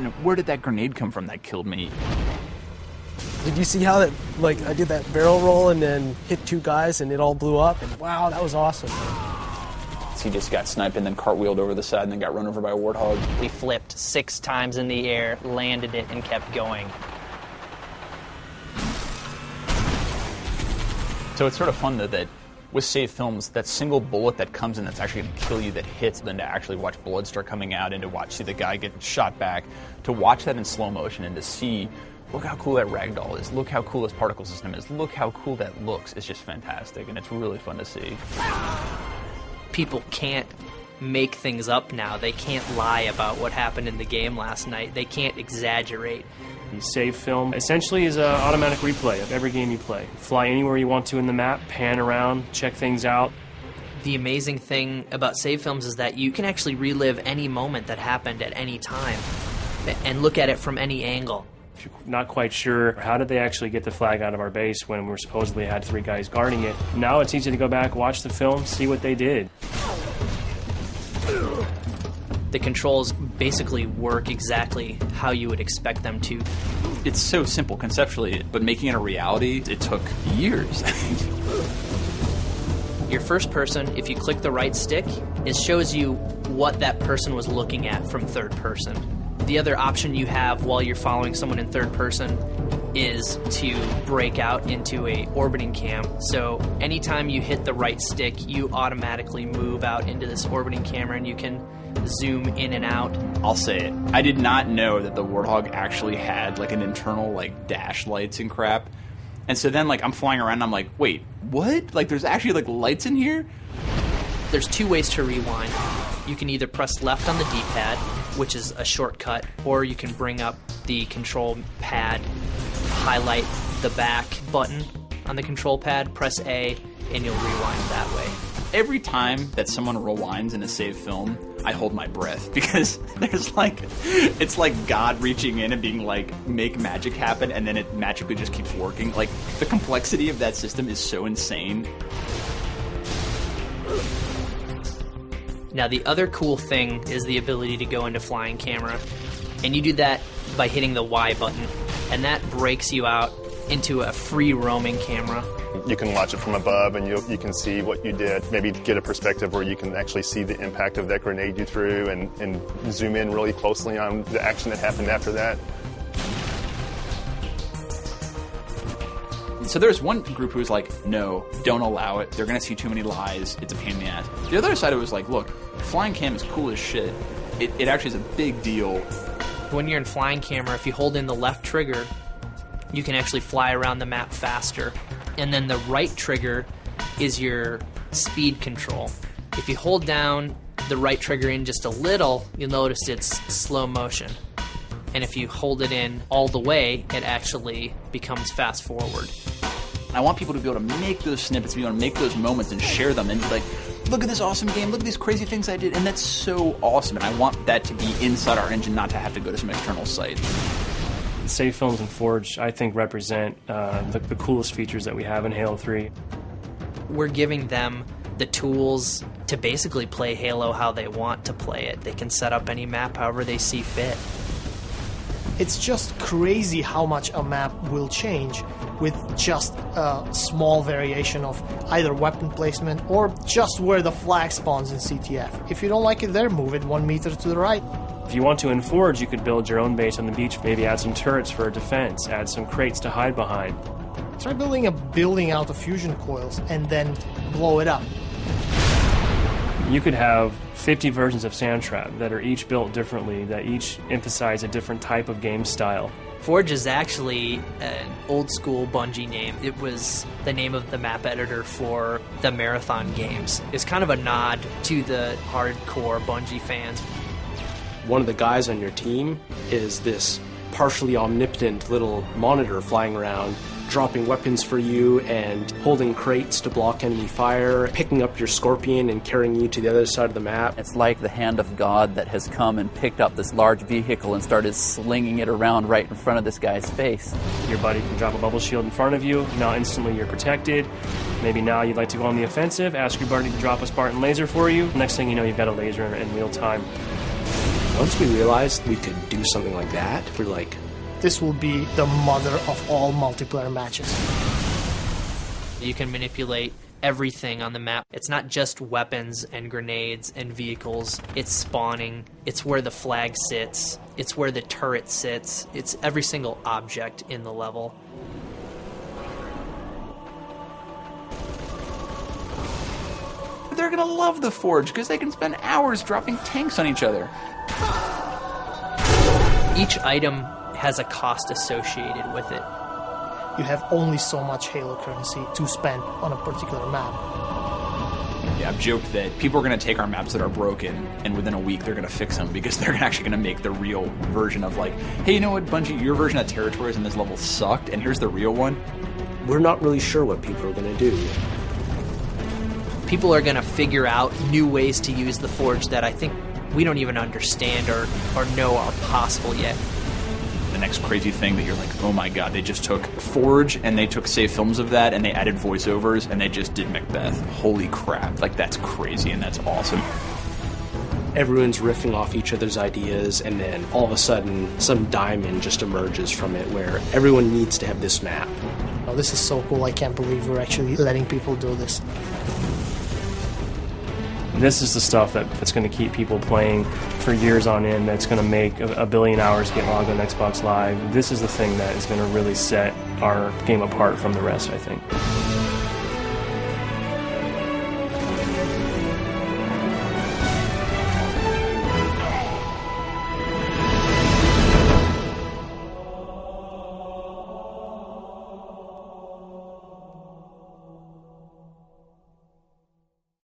man, where did that grenade come from that killed me? Did you see how that, like, I did that barrel roll and then hit 2 guys and it all blew up? And wow, that was awesome. He just got sniped and then cartwheeled over the side and then got run over by a warthog. We flipped 6 times in the air, landed it, and kept going. So it's sort of fun, though, that with save films, that single bullet that comes in that's actually going to kill you, that hits, then to actually watch blood start coming out and to see the guy get shot back, to watch that in slow motion and to see, look how cool that ragdoll is, look how cool this particle system is, look how cool that looks, it's just fantastic, and it's really fun to see. People can't make things up now. They can't lie about what happened in the game last night. They can't exaggerate. The save film essentially is an automatic replay of every game you play. Fly anywhere you want to in the map, pan around, check things out. The amazing thing about save films is that you can actually relive any moment that happened at any time and look at it from any angle. If you're not quite sure how did they actually get the flag out of our base when we supposedly had 3 guys guarding it, now it's easy to go back, watch the film, see what they did. The controls basically work exactly how you would expect them to. It's so simple conceptually, but making it a reality, it took years. Your first person, if you click the right stick, it shows you what that person was looking at from third person. The other option you have while you're following someone in third person is to break out into a orbiting cam. So anytime you hit the right stick, you automatically move out into this orbiting camera and you can zoom in and out. I'll say it. I did not know that the Warthog actually had like an internal like dash lights and crap. And so then like I'm flying around and I'm like, wait, what? Like there's actually like lights in here? There's 2 ways to rewind. You can either press left on the D-pad, which is a shortcut, or you can bring up the control pad, highlight the back button on the control pad, press A, and you'll rewind that way. Every time that someone rewinds in a save film, I hold my breath because there's like, it's like God reaching in and being like, make magic happen, and then it magically just keeps working. Like, the complexity of that system is so insane. Now the other cool thing is the ability to go into flying camera, and you do that by hitting the Y button, and that breaks you out into a free roaming camera. You can watch it from above and you can see what you did, maybe get a perspective where you can actually see the impact of that grenade you threw and zoom in really closely on the action that happened after that. So there's one group who was like, no, don't allow it. They're going to see too many lies. It's a pain in the ass. The other side of it was like, look, flying cam is cool as shit. It actually is a big deal. When you're in flying camera, if you hold in the left trigger, you can actually fly around the map faster. And then the right trigger is your speed control. If you hold down the right trigger in just a little, you'll notice it's slow motion. And if you hold it in all the way, it actually becomes fast forward. I want people to be able to make those snippets, be able to make those moments and share them and be like, look at this awesome game, look at these crazy things I did, and that's so awesome. And I want that to be inside our engine, not to have to go to some external site. Save films and Forge, I think, represent the coolest features that we have in Halo 3. We're giving them the tools to basically play Halo how they want to play it. They can set up any map however they see fit. It's just crazy how much a map will change with just a small variation of either weapon placement or just where the flag spawns in CTF. If you don't like it there, move it 1 meter to the right. If you want to in Forge, you could build your own base on the beach, maybe add some turrets for defense, add some crates to hide behind. Try building a building out of fusion coils and then blow it up. You could have 50 versions of Sandtrap that are each built differently, that each emphasize a different type of game style. Forge is actually an old school Bungie name. It was the name of the map editor for the Marathon games. It's kind of a nod to the hardcore Bungie fans. One of the guys on your team is this partially omnipotent little monitor flying around, dropping weapons for you and holding crates to block enemy fire, picking up your Scorpion and carrying you to the other side of the map. It's like the hand of God that has come and picked up this large vehicle and started slinging it around right in front of this guy's face. Your buddy can drop a bubble shield in front of you, now instantly you're protected. Maybe now you'd like to go on the offensive, ask your buddy to drop a Spartan laser for you. Next thing you know, you've got a laser in real time. Once we realized we could do something like that, we're like, this will be the mother of all multiplayer matches. You can manipulate everything on the map. It's not just weapons and grenades and vehicles. It's spawning. It's where the flag sits. It's where the turret sits. It's every single object in the level. They're gonna love the Forge because they can spend hours dropping tanks on each other. Each item has a cost associated with it. You have only so much Halo currency to spend on a particular map. Yeah, I've joked that people are going to take our maps that are broken, and within a week they're going to fix them because they're actually going to make the real version of like, hey, you know what, Bungie, your version of territories in this level sucked, and here's the real one. we're not really sure what people are going to do. People are going to figure out new ways to use the Forge that I think we don't even understand or know are possible yet. The next crazy thing that you're like, oh my god, they just took Forge and they took save films of that and they added voiceovers and they just did Macbeth. Holy crap. Like, that's crazy and that's awesome. Everyone's riffing off each other's ideas, and then all of a sudden some diamond just emerges from it where everyone needs to have this map. Oh, this is so cool. I can't believe we're actually letting people do this. This is the stuff that's going to keep people playing for years on end, that's going to make a billion hours get logged on Xbox Live. This is the thing that is going to really set our game apart from the rest, I think.